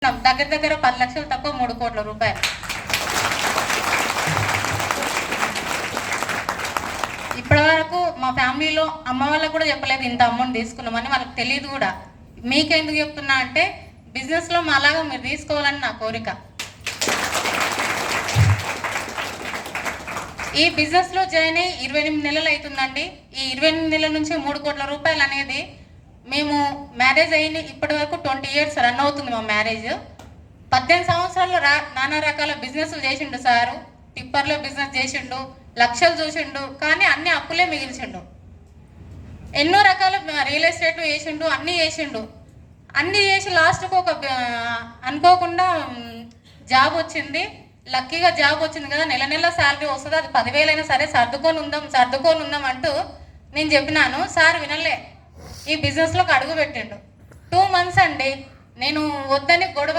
దగ్గర దగ్గర 10 లక్షలు తక్కువ 3 కోట్ల రూపాయలు. ఇప్పటి వరకు మా ఫ్యామిలీలో అమ్మ వాళ్ళకు కూడా చెప్పలేదు ఇంత అమౌంట్ తీసుకున్నామని, వాళ్ళకి తెలియదు కూడా. మీకెందుకు చెప్తున్నా అంటే బిజినెస్లో మాలాగా మీరు తీసుకోవాలని నా కోరిక. ఈ బిజినెస్లో జాయిన్ అయ్యి 28 నెలలు అవుతుందండి. ఈ 28 నెలల నుంచి 3 కోట్ల రూపాయలు అనేది మేము మ్యారేజ్ అయిన ఇప్పటి వరకు 20 ఇయర్స్ రన్ అవుతుంది మా మ్యారేజ్. 18 సంవత్సరాలు నానా రకాల బిజినెస్లు చేసిండు సారు. టిప్పర్లో బిజినెస్ చేసిండు, లక్షలు చూసిండు, కానీ అన్ని అప్పులే మిగిల్చిండు. ఎన్నో రకాల రియల్ ఎస్టేట్ చేసిండు, అన్నీ చేసిండు. అన్నీ చేసి లాస్ట్కు ఒక అనుకోకుండా జాబ్ వచ్చింది. లక్కీగా జాబ్ వచ్చింది కదా, నెల నెల శాలరీ వస్తుంది, అది 10,000 అయినా సరే సర్దుకొని ఉందాం అంటూ నేను చెప్పినాను. సార్ వినలే, ఈ బిజినెస్లోకి అడుగు పెట్టిండు. 2 మంత్స్ అండి నేను వద్దని గొడవ